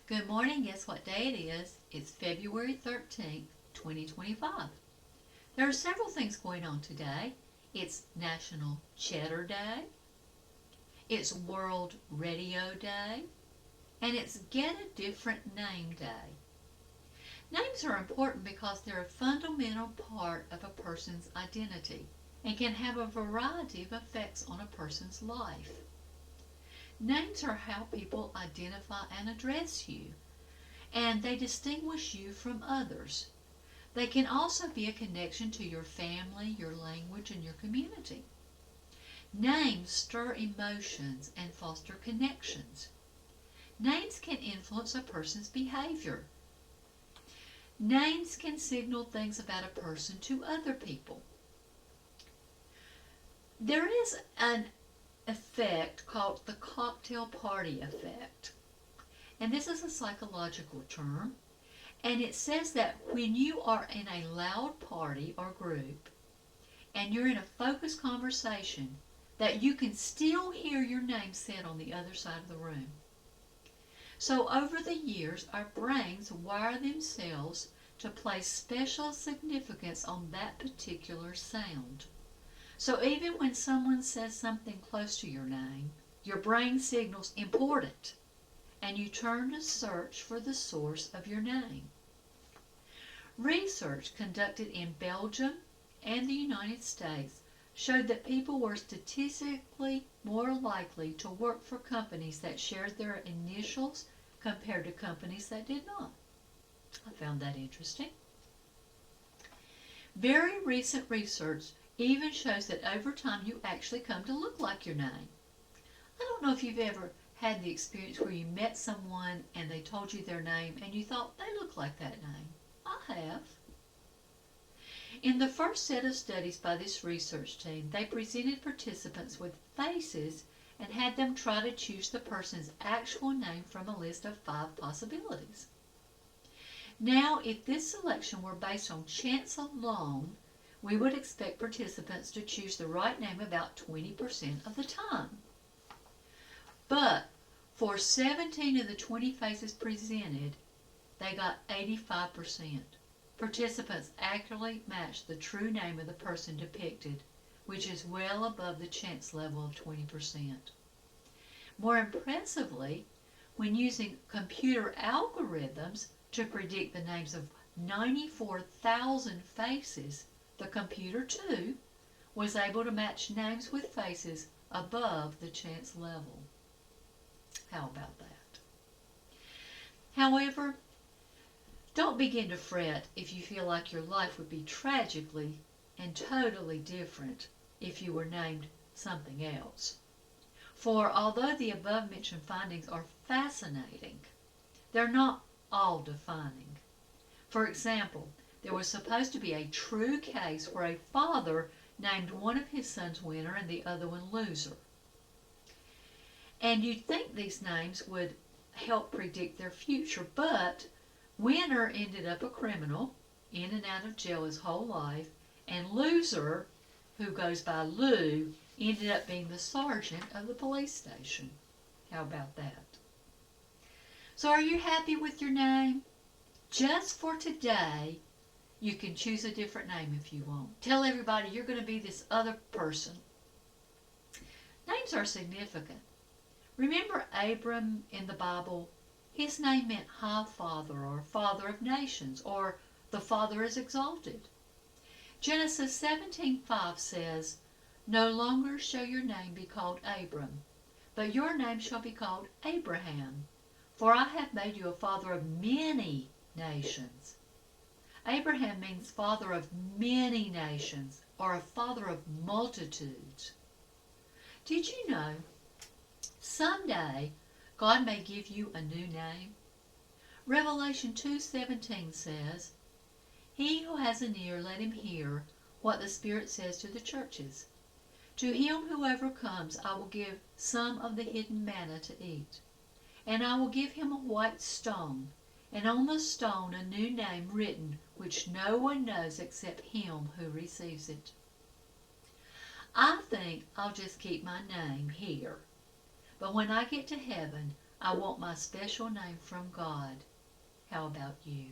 Good morning. Guess what day it is? It's February 13th, 2025. There are several things going on today. It's National Cheddar Day, it's World Radio Day, and it's Get a Different Name Day. Names are important because they're a fundamental part of a person's identity and can have a variety of effects on a person's life. Names are how people identify and address you, and they distinguish you from others. They can also be a connection to your family, your language, and your community. Names stir emotions and foster connections. Names can influence a person's behavior. Names can signal things about a person to other people. There is an effect called the cocktail party effect. And this is a psychological term. And it says that when you are in a loud party or group and you're in a focused conversation, that you can still hear your name said on the other side of the room. So over the years, our brains wire themselves to place special significance on that particular sound. So even when someone says something close to your name, your brain signals important, and you turn to search for the source of your name. Research conducted in Belgium and the United States showed that people were statistically more likely to work for companies that shared their initials compared to companies that did not. I found that interesting. Very recent research even shows that over time you actually come to look like your name. I don't know if you've ever had the experience where you met someone and they told you their name and you thought they look like that name. I have. In the first set of studies by this research team, they presented participants with faces and had them try to choose the person's actual name from a list of 5 possibilities. Now, if this selection were based on chance alone, we would expect participants to choose the right name about 20% of the time. But for 17 of the 20 faces presented, they got 85%. Participants accurately matched the true name of the person depicted, which is well above the chance level of 20%. More impressively, when using computer algorithms to predict the names of 94,000 faces, the computer, too, was able to match names with faces above the chance level. How about that? However, don't begin to fret if you feel like your life would be tragically and totally different if you were named something else. For although the above-mentioned findings are fascinating, they're not all defining. For example, there was supposed to be a true case where a father named one of his sons winner and the other one loser. And you'd think these names would help predict their future, but winner ended up a criminal, in and out of jail his whole life, and loser, who goes by Lou, ended up being the sergeant of the police station. How about that? So are you happy with your name? Just for today, you can choose a different name if you want. Tell everybody you're going to be this other person. Names are significant. Remember Abram in the Bible? His name meant High Father or Father of Nations or the Father is exalted. Genesis 17:5 says, "No longer shall your name be called Abram, but your name shall be called Abraham, for I have made you a father of many nations." Abraham means father of many nations or a father of multitudes. Did you know someday God may give you a new name? Revelation 2:17 says, "He who has an ear, let him hear what the Spirit says to the churches. To him who overcomes, I will give some of the hidden manna to eat. And I will give him a white stone, and on the stone a new name written, which no one knows except him who receives it." I think I'll just keep my name here. But when I get to heaven, I want my special name from God. How about you?